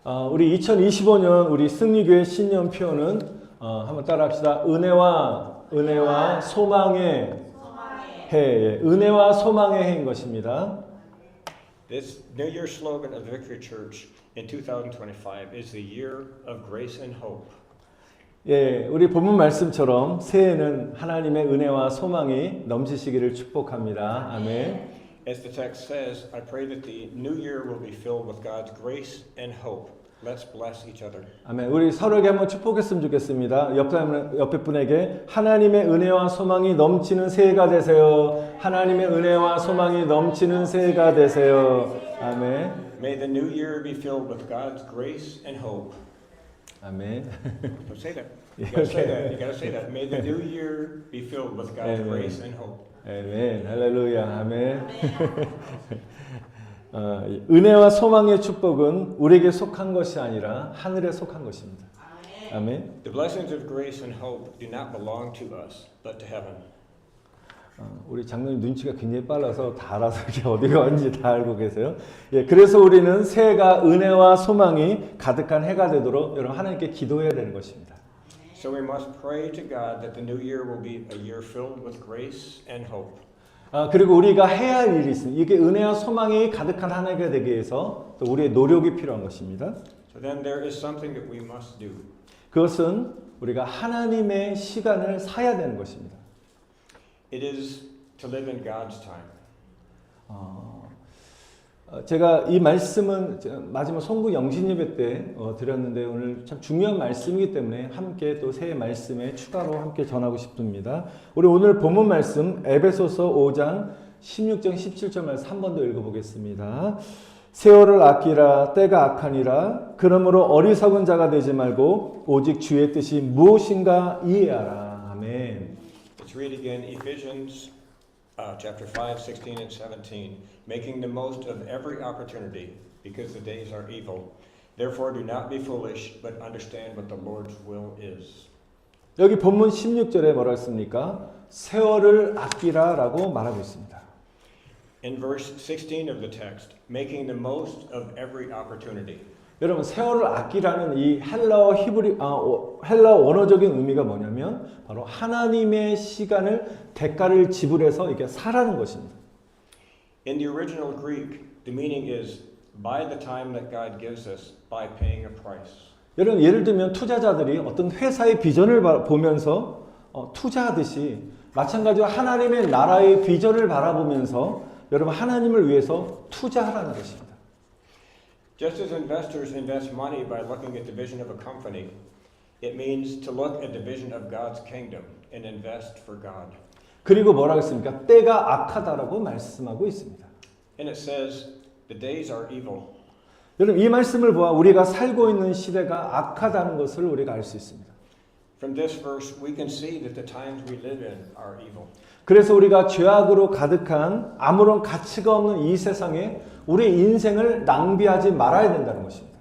우리 2025년 우리 승리교회 신년표는 한번 따라합시다. 은혜와 소망의 해. 은혜와 소망의 해인 것입니다. This New Year slogan of Victory Church in 2025 is the year of grace and hope. 예, 우리 본문 말씀처럼 새해는 하나님의 은혜와 소망이 넘치시기를 축복합니다. 아멘. As the text says, I pray that the new year will be filled with God's grace and hope. Let's bless each other. 아멘. 우리 서로에게 한번 축복했으면 좋겠습니다. 옆에 분에게 하나님의 은혜와 소망이 넘치는 새해가 되세요. 하나님의 은혜와 소망이 넘치는 새해가 되세요. 아멘. May the new year be filled with God's grace and hope. 아멘. Don't say that. You gotta say that. You gotta say that. May the new year be filled with God's grace and hope. 아멘. 할렐루야. 아멘. 은혜와 소망의 축복은 우리에게 속한 것이 아니라 하늘에 속한 것입니다. 아멘. The blessings of grace and hope do not belong to us, but to heaven. 우리 장로님 눈치가 굉장히 빨라서 다 알아서 이렇게 어디가 왔는지 다 알고 계세요. 예, 그래서 우리는 새해가 은혜와 소망이 가득한 해가 되도록 여러분 하나님께 기도해야 되는 것입니다. So we must pray to God that the new year will be a year filled with grace and hope. 그리고 우리가 해야 할 일이 있습니다. 이게 은혜와 소망이 가득한 한 해가 되기 위해서 또 우리의 노력이 필요한 것입니다. So then there is something that we must do. 그것은 우리가 하나님의 시간을 사야 되는 것입니다. It is to live in God's time. 제가 이 말씀은 마지막 송구 영신 예배 때 드렸는데 오늘 참 중요한 말씀이기 때문에 함께 또 새해 말씀에 추가로 함께 전하고 싶습니다. 우리 오늘 본문 말씀 에베소서 5장 16절 17절 말씀 한 번 더 읽어보겠습니다. 세월을 아끼라 때가 악하니라 그러므로 어리석은 자가 되지 말고 오직 주의 뜻이 무엇인가 이해하라. 아멘. Let's read again Ephesians chapter 5, 16 and 17. Making the most of every opportunity because the days are evil. Therefore do not be foolish, but understand what the Lord's will is. 여기 본문 16절에 뭐라 했습니까? 세월을 아끼라라고 말하고 있습니다. In verse 16 of the text, making the most of every opportunity. 여러분 세월을 아끼라는 이 헬라어 원어적인 의미가 뭐냐면 바로 하나님의 시간을 대가를 지불해서 이렇게 사라는 것입니다. In the original Greek, the meaning is buy the time that God gives us by paying a price. 여러분 예를 들면 투자자들이 어떤 회사의 비전을 보면서 투자하듯이 마찬가지로 하나님의 나라의 비전을 바라보면서 여러분 하나님을 위해서 투자하라는 것입니다. Just as investors invest money by looking at the vision of a company, it means to look at the vision of God's kingdom and invest for God. 그리고 뭐라고 했습니까? 때가 악하다라고 말씀하고 있습니다. And it says the days are evil. 여러분 이 말씀을 보아 우리가 살고 있는 시대가 악하다는 것을 우리가 알 수 있습니다. From this verse, we can see that the times we live in are evil. 그래서 우리가 죄악으로 가득한 아무런 가치가 없는 이 세상에 우리의 인생을 낭비하지 말아야 된다는 것입니다.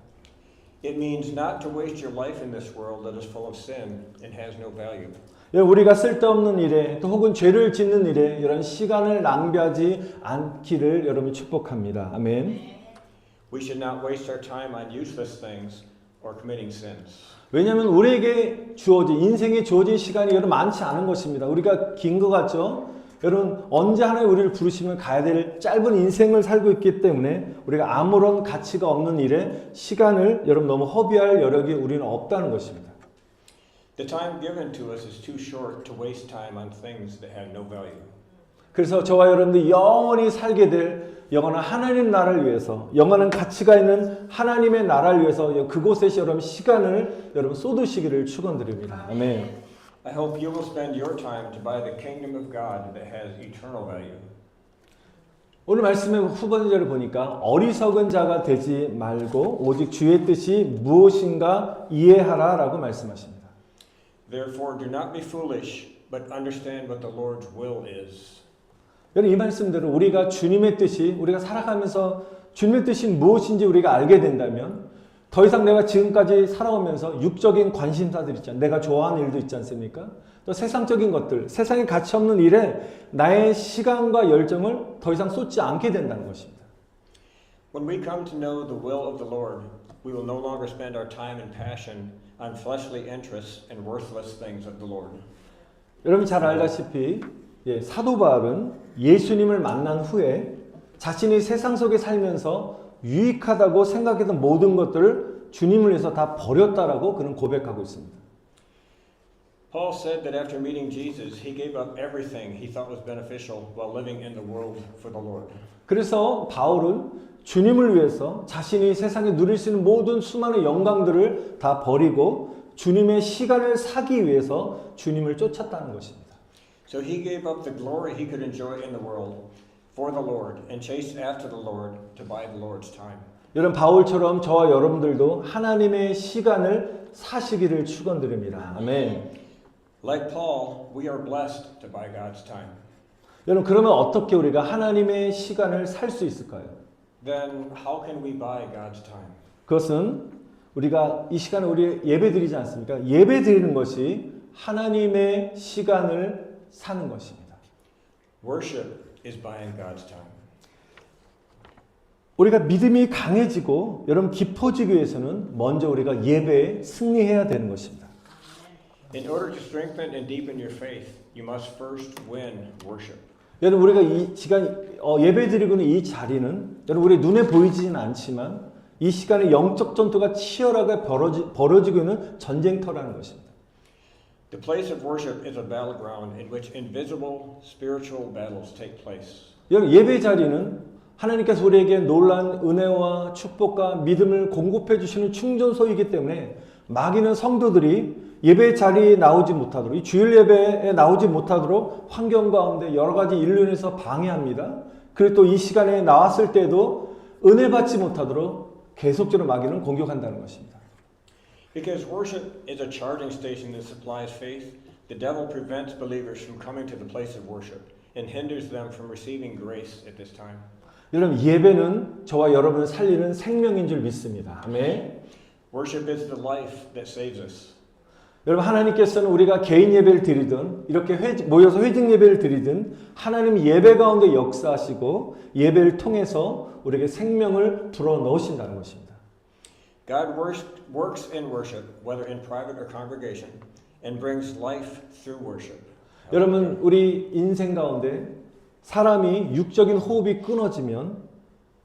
It means not to waste your life in this world that is full of sin and has no value. 우리가 쓸데없는 일에 또 혹은 죄를 짓는 일에 이런 시간을 낭비하지 않기를 여러분 축복합니다. 아멘. We should not waste our time on useless things or committing sins. 왜냐하면 우리에게 인생에 주어진 시간이 여러분 많지 않은 것입니다. 우리가 긴 것 같죠? 여러분 언제 하나님 우리를 부르시면 가야 될 짧은 인생을 살고 있기 때문에 우리가 아무런 가치가 없는 일에 시간을 여러분 너무 허비할 여력이 우리는 없다는 것입니다. The time given to us is too short to waste time on things that have no value. 그래서 저와 여러분들이 영원히 살게 될 영원한 하나님 나라를 위해서 영원한 가치가 있는 하나님의 나라를 위해서 그곳에서 여러분 시간을 여러분 쏟으시기를 축원드립니다. 아멘. I hope you will spend your time to buy the kingdom of God that has eternal value. 오늘 말씀의 후반절을 보니까 어리석은 자가 되지 말고 오직 주의 뜻이 무엇인가 이해하라라고 말씀하십니다. Therefore do not be foolish, but understand what the Lord's will is. 여러분 이 말씀대로 우리가 주님의 뜻이 우리가 살아가면서 주님의 뜻이 무엇인지 우리가 알게 된다면 더 이상 내가 지금까지 살아오면서 육적인 관심사들 있잖아요. 내가 좋아하는 일도 있지 않습니까? 또 세상적인 것들, 세상에 가치 없는 일에 나의 시간과 열정을 더 이상 쏟지 않게 된다는 것입니다. When we come to know the will of the Lord, we will no longer spend our time and passion on fleshly interests and worthless things of the Lord. 여러분 잘 알다시피 사도 바울은 예수님을 만난 후에 자신이 세상 속에 살면서 유익하다고 생각했던 모든 것들을 주님을 위해서 다 버렸다라고 그는 고백하고 있습니다. Paul said that after meeting Jesus, he gave up everything he thought was beneficial while living in the world for the Lord. 그래서 바울은 주님을 위해서 자신이 세상에 누릴 수 있는 모든 수많은 영광들을 다 버리고 주님의 시간을 사기 위해서 주님을 쫓았다는 것입니다. So he gave up the glory he could enjoy in the world for the Lord and chased after the Lord to buy the Lord's time. 여러분 바울처럼 저와 여러분들도 하나님의 시간을 사시기를 축원드립니다. 아멘. Like Paul, we are blessed to buy God's time. 여러분 그러면 어떻게 우리가 하나님의 시간을 살 수 있을까요? Then how can we buy God's time? 그것은 우리가 이 시간에 우리 예배 드리지 않습니까? 예배 드리는 것이 하나님의 시간을 사는 것입니다. Worship is buying God's time. 우리가 믿음이 강해지고 여러분 깊어지기 위해서는 먼저 우리가 예배에 승리해야 되는 것입니다. In order to strengthen and deepen your faith, you must first win worship. 여러분 우리가 이 시간 예배 드리고 있는 이 자리는 여러분 우리 눈에 보이지는 않지만 이 시간에 영적 전투가 치열하게 벌어지고 있는 전쟁터라는 것입니다. The place of worship is a battleground in which invisible spiritual battles take place. 여러분 예배 자리는 하나님께서 우리에게 놀라운 은혜와 축복과 믿음을 공급해 주시는 충전소이기 때문에 마귀는 성도들이 예배 자리에 나오지 못하도록 이 주일 예배에 나오지 못하도록 환경 가운데 여러 가지 일로 인해서 방해합니다. 그리고 또 이 시간에 나왔을 때도 은혜 받지 못하도록 계속적으로 마귀는 공격한다는 것입니다. Because worship is a charging station that supplies faith, the devil prevents believers from coming to the place of worship and hinders them from receiving grace at this time. 여러분 예배는 저와 여러분을 살리는 생명인 줄 믿습니다. 아멘. Worship is the life that saves us. 여러분 하나님께서는 우리가 개인 예배를 드리든 이렇게 모여서 회중 예배를 드리든 하나님 예배 가운데 역사하시고 예배를 통해서 우리에게 생명을 불어넣으신다는 것입니다. God works in worship, whether in private or congregation, and brings life through worship. 여러분 우리 인생 가운데 사람이 육적인 호흡이 끊어지면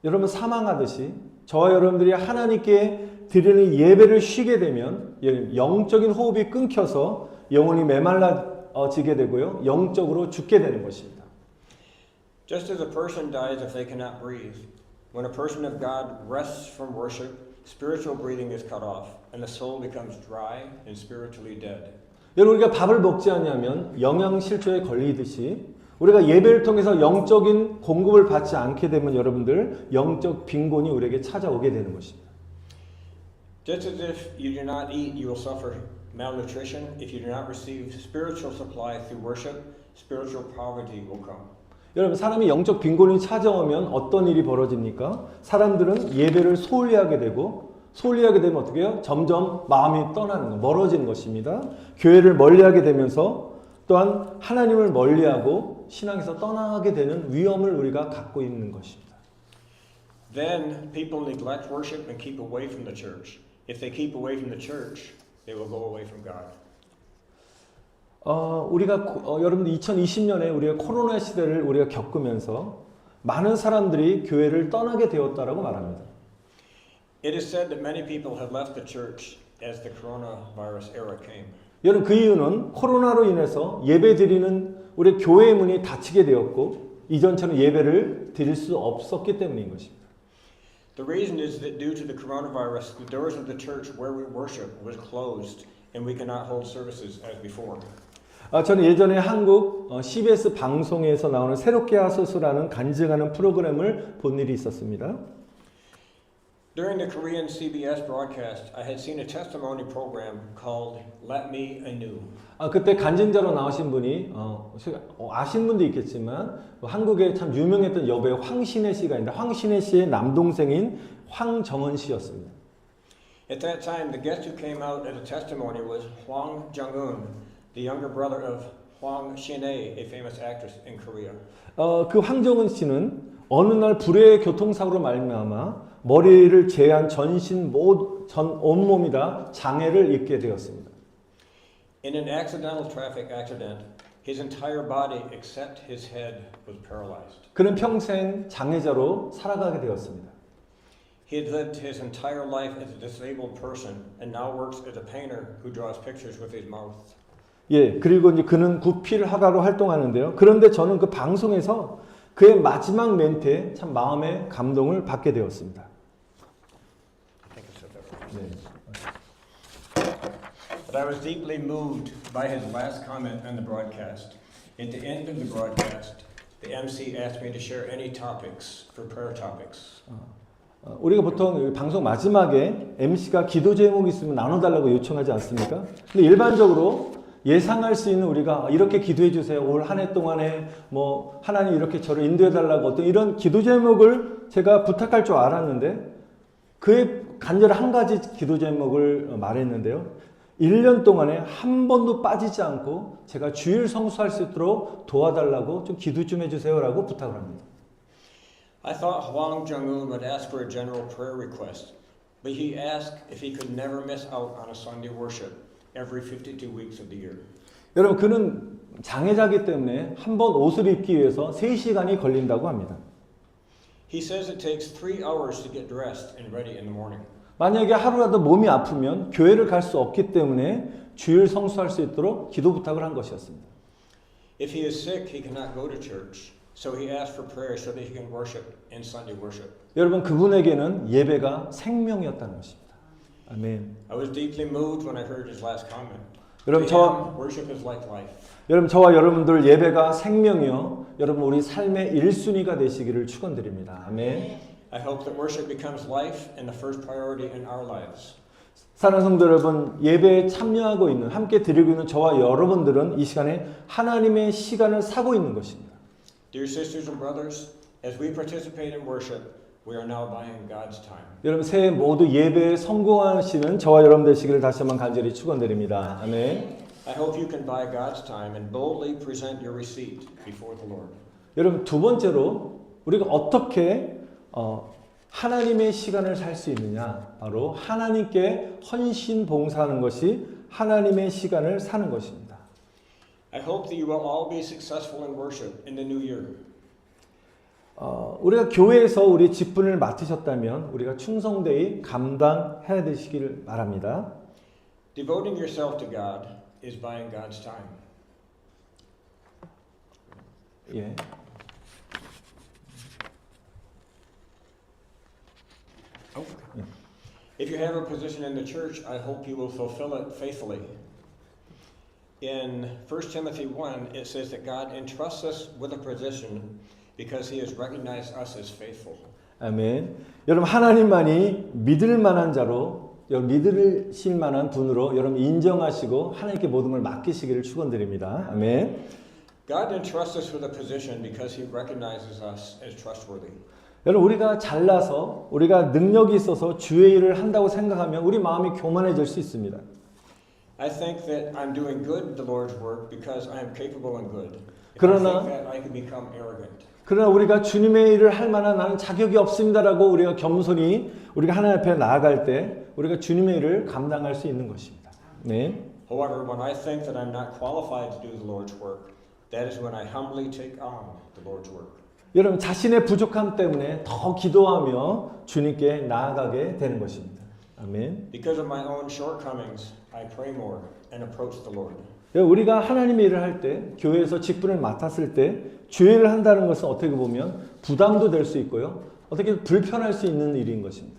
여러분 사망하듯이 저와 여러분들이 하나님께 드리는 예배를 쉬게 되면 영적인 호흡이 끊겨서 영혼이 메말라지게 되고요. 영적으로 죽게 되는 것입니다. Just as a person dies if they cannot breathe, when a person of God rests from worship, spiritual breathing is cut off, and the soul becomes dry and spiritually dead. 여러분 우리가 밥을 먹지 않으면 영양실조에 걸리듯이 우리가 예배를 통해서 영적인 공급을 받지 않게 되면 여러분들 영적 빈곤이 우리에게 찾아오게 되는 것입니다. Just as if you do not eat, you will suffer malnutrition. If you do not receive spiritual supply through worship, spiritual poverty will come. 여러분 사람이 영적 빈곤이 찾아오면 어떤 일이 벌어집니까? 사람들은 예배를 소홀히 하게 되고 소홀히 하게 되면 어떻게 해요? 점점 마음이 떠나는 거, 멀어지는 것입니다. 교회를 멀리하게 되면서 또한 하나님을 멀리하고 신앙에서 떠나게 되는 위험을 우리가 갖고 있는 것입니다. Then people neglect worship and keep away from the church. If they keep away from the church, they will go away from God. 우리가 여러분들 2020년에 우리가 코로나 시대를 우리가 겪으면서 많은 사람들이 교회를 떠나게 되었다라고 말합니다. It is said that many people have left the church as the coronavirus era came. 여러분 그 이유는 코로나로 인해서 예배 드리는 우리 교회의 문이 닫히게 되었고 이전처럼 예배를 드릴 수 없었기 때문인 것입니다. The reason is that due to the coronavirus, the doors of the church where we worship was closed and we cannot hold services as before. 저는 예전에 한국 CBS 방송에서 나오는 새롭게 하소서라는 간증하는 프로그램을 본 일이 있었습니다. During the Korean CBS broadcast, I had seen a testimony program called Let Me Anew. 그때 간증자로 나오신 분이 아시는 분도 있겠지만 한국에 참 유명했던 여배 황신혜 씨가 있는데 황신혜 씨의 남동생인 황정은 씨였습니다. At that time, the guest who came out as a testimony was Hwang Jung-eun, the younger brother of Hwang Shin-hye, a famous actress in Korea. 그 황정은 씨는 어느 날 불의의 교통사고로 말미암아 머리를 제한 전신 온몸이 다 장애를 입게 되었습니다. In an accidental traffic accident, his entire body except his head was paralyzed. 그는 평생 장애자로 살아가게 되었습니다. He had lived his entire life as a disabled person and now works as a painter who draws pictures with his mouth. 예, 그리고 이제 그는 구필화가로 활동하는데요. 그런데 저는 그 방송에서 그의 마지막 멘트에 참 마음의 감동을 받게 되었습니다. I think I said that right. 네. But I was deeply moved by his last comment on the broadcast. At the end of the broadcast, the MC asked me to share any topics for prayer topics. 우리가 보통 방송 마지막에 MC가 기도 제목이 있으면 나눠달라고 요청하지 않습니까? 근데 일반적으로 예상할 수 있는 우리가 이렇게 기도해 주세요. 올 한 해 동안에 뭐 하나님 이렇게 저를 인도해 달라고 어떤 이런 기도 제목을 제가 부탁할 줄 알았는데 그의 간절한 한 가지 기도 제목을 말했는데요. 1년 동안에 한 번도 빠지지 않고 제가 주일 성수할 수 있도록 도와달라고 좀 기도 좀 해주세요라고 부탁을 합니다. I thought Hwang Jung-un would ask for a general prayer request, but he asked if he could never miss out on a Sunday worship every 52 weeks of the year. 여러분 그는 장애자이기 때문에 한 번 옷을 입기 위해서 3시간이 걸린다고 합니다. He says it takes 3 hours to get dressed and ready in the morning. 만약에 하루라도 몸이 아프면 교회를 갈 수 없기 때문에 주일 성수할 수 있도록 기도 부탁을 한 것이었습니다. If he is sick, he cannot go to church, so he asked for prayer so that he can worship in Sunday worship. 여러분 그분에게는 예배가 생명이었다는 것입니다. 아멘. I was deeply moved when I heard his last comment. 여러분 To him, worship is like life. 여러분 저와 여러분들 예배가 생명이요. 여러분 우리 삶의 1순위가 되시기를 축원드립니다. 아멘. I hope that worship becomes life and the first priority in our lives. 사랑하는 성도 여러분, 예배에 참여하고 있는, 함께 드리고 있는 저와 여러분들은 이 시간에 하나님의 시간을 사고 있는 것입니다. Dear sisters and brothers, as we participate in worship, we are now buying God's time. 여러분 새해 모두 예배에 성공하시는 저와 여러분 되시기를 다시 한번 간절히 축원드립니다. 아멘. I hope you can buy God's time and boldly present your receipt before the Lord. 여러분 두 번째로 우리가 어떻게 하나님의 시간을 살 수 있느냐? 바로 하나님께 헌신 봉사하는 것이 하나님의 시간을 사는 것입니다. I hope that you will all be successful in worship in the new year. 우리가 교회에서 우리 직분을 맡으셨다면 우리가 충성되이 감당해야 되시기를 바랍니다. Devoting yourself to God is buying God's time. 예. If you have a position in the church, I hope you will fulfill it faithfully. In 1 Timothy 1, it says that God entrusts us with a position because He has recognized us as faithful. 아멘. 여러분 하나님만이 믿을 만한 자로, 믿으실 만한 분으로 여러분 인정하시고 하나님께 모든 걸 맡기시기를 축원드립니다. 아멘. God entrusts us with a position because He recognizes us as trustworthy. 여러분 우리가 잘나서 우리가 능력이 있어서 주의 일을 한다고 생각하면 우리 마음이 교만해질 수 있습니다. I think that I'm doing good the Lord's work because I am capable and good. If 그러나 I think that I can become arrogant. 그러나 우리가 주님의 일을 할 만한 나는 자격이 없습니다라고 우리가 겸손히 우리가 하나님 앞에 나아갈 때 우리가 주님의 일을 감당할 수 있는 것입니다. 네. However, when I think that I'm not qualified to do the Lord's work, that is when I humbly take on the Lord's work. 여러분 자신의 부족함 때문에 더 기도하며 주님께 나아가게 되는 것입니다. 아멘. Because of my own shortcomings, I pray more and approach the Lord. 우리가 하나님의 일을 할 때, 교회에서 직분을 맡았을 때 주의 일을 한다는 것은 어떻게 보면 부담도 될 수 있고요. 어떻게 불편할 수 있는 일인 것입니다.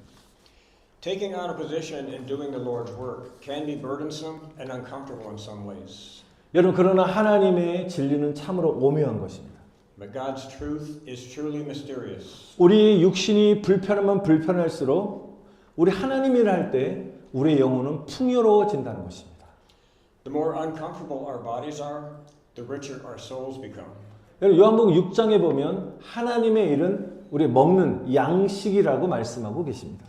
Taking on a position and doing the Lord's work can be burdensome and uncomfortable in some ways. 여러분 그러나 하나님의 진리는 참으로 오묘한 것입니다. But God's truth is truly mysterious. 우리 육신이 불편하면 불편할수록 우리 하나님 일을 할 때 우리의 영혼은 풍요로워진다는 것입니다. The more uncomfortable our bodies are, the richer our souls become. 여러분 요한복음 6장에 보면 하나님의 일은 우리 먹는 양식이라고 말씀하고 계십니다.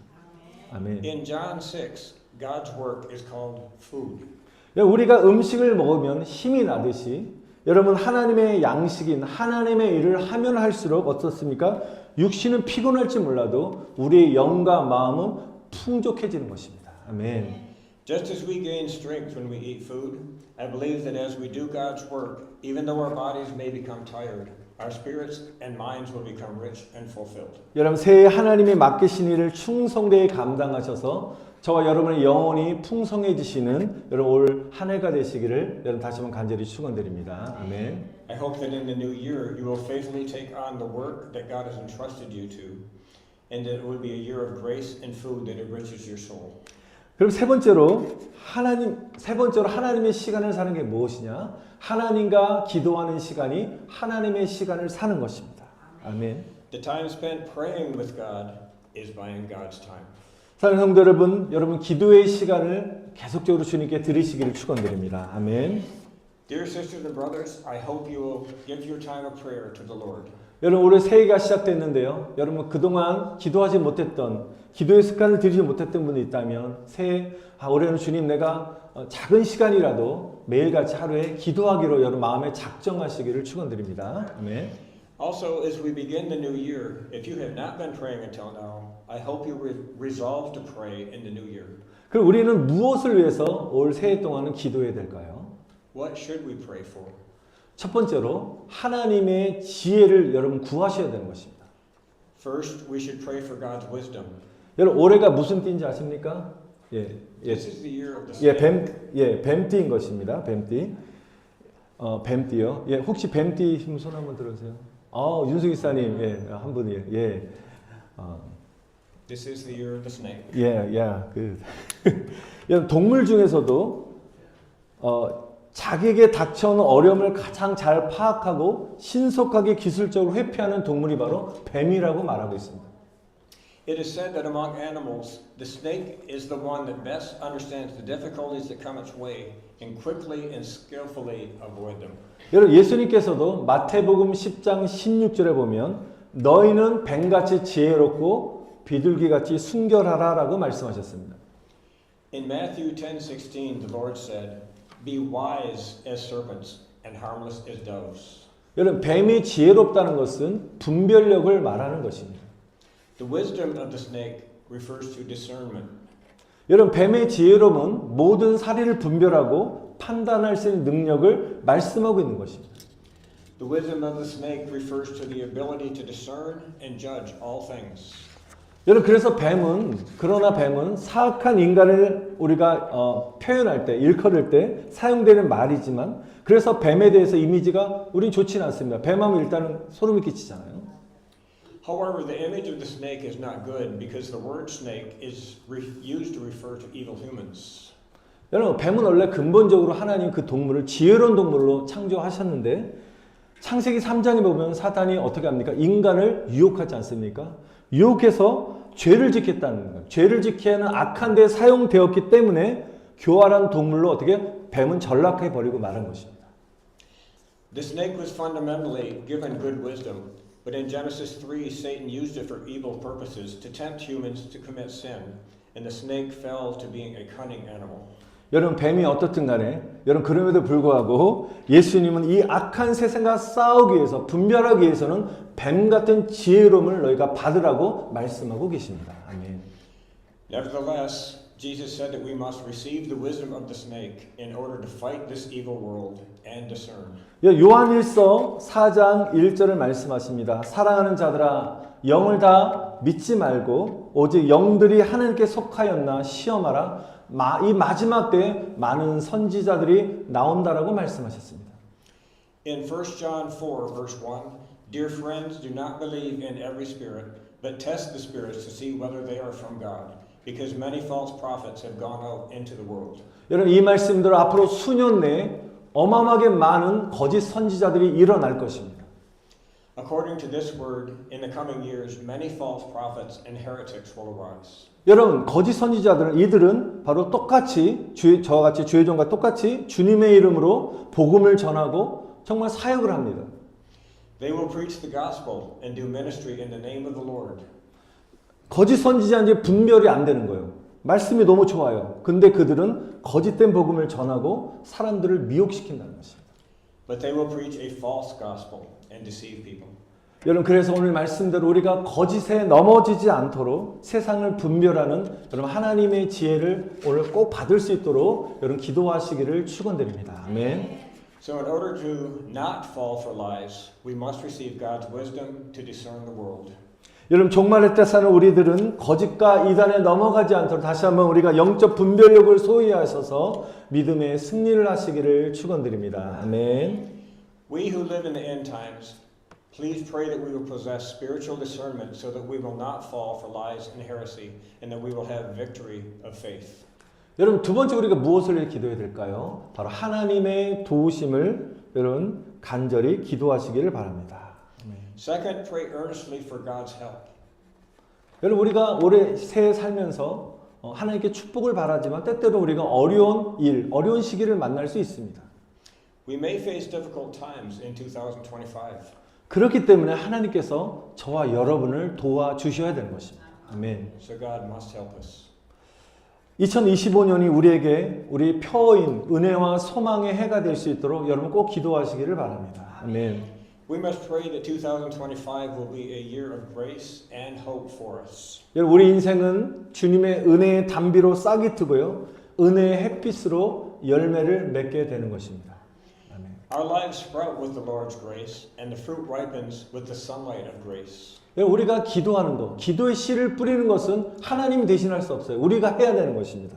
아멘. In John 6, God's work is called food. 우리가 음식을 먹으면 힘이 나듯이 여러분 하나님의 양식인 하나님의 일을 하면 할수록 어떻습니까? 육신은 피곤할지 몰라도 우리의 영과 마음은 풍족해지는 것입니다. 아멘. Just as we gain strength when we eat food, I believe that as we do God's work, even though our bodies may become tired, our spirits and minds will become rich and fulfilled. 여러분 새해 하나님이 맡기신 일을 충성되게 감당하셔서 저와 여러분의 영혼이 풍성해지시는 여러분 올 한 해가 되시기를 여러분 다시 한번 간절히 축원드립니다. 아멘. I hope that in the new year you will faithfully take on the work that God has entrusted you to, and that it will be a year of grace and food that enriches your soul. 그럼 세 번째로 하나님의 시간을 사는 게 무엇이냐? 하나님과 기도하는 시간이 하나님의 시간을 사는 것입니다. 아멘. The time spent praying with God is buying God's time. 사랑하는 성도 여러분 기도의 시간을 계속적으로 주님께 드리시기를 축원드립니다. 아멘. Dear sisters and brothers, I hope you will give your time of prayer to the Lord. 여러분 올해 새해가 시작됐는데요. 여러분 그동안 기도하지 못했던 기도의 습관을 들이지 못했던 분이 있다면 새해 올해는 주님 내가 작은 시간이라도 매일같이 하루에 기도하기로 여러분 마음에 작정하시기를 축원드립니다. 아멘. Also, as we begin the new year, if you have not been praying until now, I hope you resolve to pray in the new year. 그럼 우리는 무엇을 위해서 올 새해 동안은 기도해야 될까요? What should we pray for? 첫 번째로 하나님의 지혜를 여러분 구하셔야 되는 것입니다. First, we should pray for God's wisdom. 여러분 올해가 무슨 띠인지 아십니까? This is the year of the snake. 뱀띠인 것입니다. 뱀띠. 뱀띠요. 혹시 뱀띠 힘 손 한번 들어주세요. 윤수 기사님, 한 분이에요. This is the year of the snake. 여러분 동물 중에서도 자기에게 닥쳐오는 어려움을 가장 잘 파악하고 신속하게 기술적으로 회피하는 동물이 바로 뱀이라고 말하고 있습니다. It is said that among animals, the snake is the one that best understands the difficulties that come its way and quickly and skillfully avoid them. 여러분 예수님께서도 마태복음 10장 16절에 보면 너희는 뱀같이 지혜롭고 비둘기같이 순결하라라고 말씀하셨습니다. In Matthew 10:16, the Lord said, "Be wise as serpents and harmless as doves." 여러분 뱀이 지혜롭다는 것은 분별력을 말하는 것입니다. The wisdom of the snake refers to discernment. 여러분 뱀의 지혜로움은 모든 사리를 분별하고 판단할 수 있는 능력을 말씀하고 있는 것입니다. The wisdom of the snake refers to the ability to discern and judge all things. 여러분 그래서 그러나 뱀은 사악한 인간을 우리가 표현할 때 일컬을 때 사용되는 말이지만 그래서 뱀에 대해서 이미지가 우린 좋지는 않습니다. 뱀하면 일단은 소름이 끼치잖아요. However, the image of the snake is not good because the word snake is used to refer to evil humans. 여러분 뱀은 원래 근본적으로 하나님 그 동물을 지혜로운 동물로 창조하셨는데 창세기 3장에 보면 사탄이 어떻게 합니까? 인간을 유혹하지 않습니까? 유혹해서 죄를 짓겠다는 거예요. 죄를 짓게 하는 악한 데에 사용되었기 때문에 교활한 동물로 어떻게 뱀은 전락해 버리고 말한 것입니다. The snake was fundamentally given good wisdom, but in Genesis 3, Satan used it for evil purposes to tempt humans to commit sin, and the snake fell to being a cunning animal. 여러분 뱀이 어떻든 간에 여러분 그럼에도 불구하고 예수님은 이 악한 세상과 싸우기 위해서 분별하기 위해서는 뱀 같은 지혜로움을 너희가 받으라고 말씀하고 계십니다. 아멘. Nevertheless, Jesus said that we must receive the wisdom of the snake in order to fight this evil world and discern. 요한일서 4장 1절을 말씀하십니다. 사랑하는 자들아 영을 다 믿지 말고 오직 영들이 하나님께 속하였나 시험하라. 이 마지막 때에 많은 선지자들이 나온다라고 말씀하셨습니다. In 1 John 4 verse 1, Dear friends, do not believe in every spirit, but test the spirits to see whether they are from God, because many false prophets have gone out into the world. 여러분 이 말씀대로 앞으로 수년 내에 어마어마하게 많은 거짓 선지자들이 일어날 것입니다. According to this word, in the coming years, many false prophets and heretics will arise. 여러분 거짓 선지자들은 이들은 바로 똑같이 저와 같이 주의 종과 똑같이 주님의 이름으로 복음을 전하고 정말 사역을 합니다. They will preach the gospel and do ministry in the name of the Lord. 거짓 선지자인지 분별이 안 되는 거예요. 말씀이 너무 좋아요. 근데 그들은 거짓된 복음을 전하고 사람들을 미혹시킨다는 것입니다. But they will preach a false gospel and deceive people. 여러분 그래서 오늘 말씀대로 우리가 거짓에 넘어지지 않도록 세상을 분별하는 여러분 하나님의 지혜를 오늘 꼭 받을 수 있도록 여러분 기도하시기를 축원드립니다. 아멘. So in order to not fall for lies, we must receive God's wisdom to discern the world. 여러분 종말의 때 사는 우리들은 거짓과 이단에 넘어가지 않도록 다시 한번 우리가 영적 분별력을 소유하셔서 믿음의 승리를 하시기를 축원드립니다. 아멘. We who live in the end times, please pray that we will possess spiritual discernment so that we will not fall for lies and heresy and that we will have victory of faith. 여러분 두 번째 우리가 무엇을 기도해야 될까요? 바로 하나님의 도우심을 여러분 간절히 기도하시기를 바랍니다. Second, pray earnestly for God's help. 여러분 우리가 올해 새해 살면서 하나님께 축복을 바라지만 때때로 우리가 어려운 일, 어려운 시기를 만날 수 있습니다. We may face difficult times in 2025. 그렇기 때문에 하나님께서 저와 여러분을 도와주셔야 되는 것입니다. 아멘. So God must help us. 2025년이 우리에게 우리 표어인 은혜와 소망의 해가 될 수 있도록 여러분 꼭 기도하시기를 바랍니다. 아멘. We must pray that 2025 will be a year of grace and hope for us. 여러분 우리 인생은 주님의 은혜의 담비로 싹이 트고요. 은혜의 햇빛으로 열매를 맺게 되는 것입니다. 아멘. Our lives sprout with the Lord's grace and the fruit ripens with the sunlight of grace. 여러분 우리가 기도하는 것, 기도의 씨를 뿌리는 것은 하나님이 대신할 수 없어요. 우리가 해야 되는 것입니다.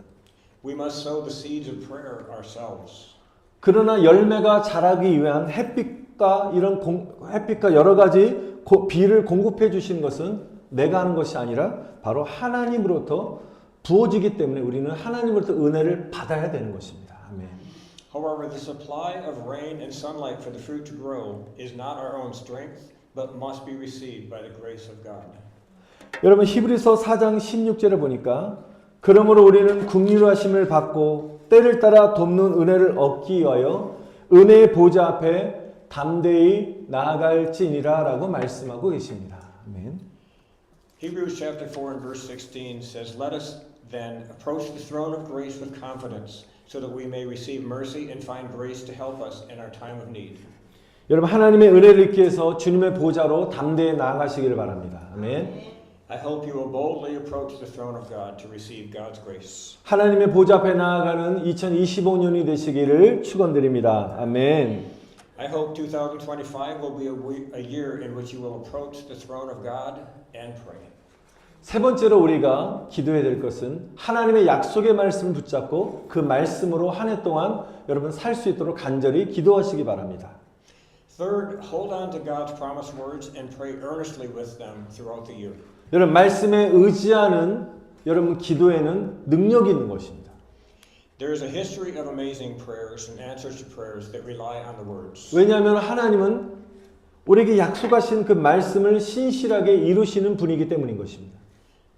We must sow the seeds of prayer ourselves. 그러나 열매가 자라기 위한 햇빛과 햇빛과 여러 가지 비를 공급해 주시는 것은 내가 하는 것이 아니라 바로 하나님으로부터 부어지기 때문에 우리는 하나님으로부터 은혜를 받아야 되는 것입니다. 아멘. However, the supply of rain and sunlight for the fruit to grow is not our own strength, but must be received by the grace of God. 여러분 히브리서 4장 16절에 보니까 그러므로 우리는 긍휼하심을 받고 때를 따라 돕는 은혜를 얻기 위하여 은혜의 보좌 앞에 담대히 나아갈지니라 라고 말씀하고 계십니다. 아멘. Hebrews chapter 4 and verse 16 says, Let us then approach the throne of grace with confidence, so that we may receive mercy and find grace to help us in our time of need. 여러분 하나님의 은혜를 입기 위해서 주님의 보좌로 담대히 나아가시기를 바랍니다. 아멘. I hope you will boldly approach the throne of God to receive God's grace. 하나님의 보좌 앞에 나아가는 2025년이 되시기를 축원드립니다. 아멘. I hope 2025 will be a year in which you will approach the throne of God and pray. 세 번째로 우리가 기도해야 될 것은 하나님의 약속의 말씀을 붙잡고 그 말씀으로 한 해 동안 여러분 살 수 있도록 간절히 기도하시기 바랍니다. Third, hold on to God's promised words and pray earnestly with them throughout the year. 여러분 말씀에 의지하는 여러분 기도에는 능력이 있는 것입니다. There is a history of amazing prayers and answers to prayers that rely on the words. 왜냐하면 하나님은 우리에게 약속하신 그 말씀을 신실하게 이루시는 분이기 때문인 것입니다.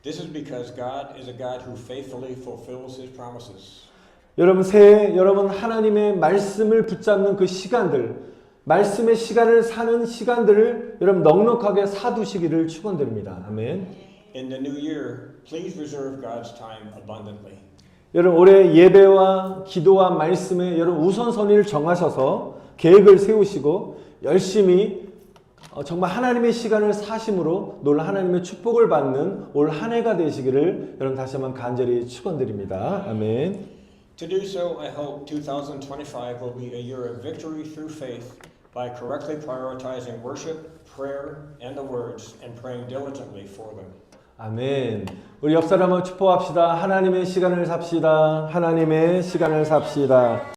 This is because God is a God who faithfully fulfills His promises. 여러분 새해 여러분 하나님의 말씀을 붙잡는 그 시간들, 말씀의 시간을 사는 시간들을 여러분 넉넉하게 사두시기를 축원드립니다. 아멘. In the new year, please reserve God's time abundantly. 여러분 올해 예배와 기도와 말씀에 여러분 우선순위를 정하셔서 계획을 세우시고 열심히 정말 하나님의 시간을 사심으로 놀라 하나님의 축복을 받는 올 한 해가 되시기를 여러분 다시 한번 간절히 축원드립니다. 아멘. To do so, I hope 2025 will be a year of victory through faith by correctly prioritizing worship, prayer, and the words and praying diligently for them. 아멘. 우리 옆 사람을 축복합시다. 하나님의 시간을 삽시다. 하나님의 시간을 삽시다.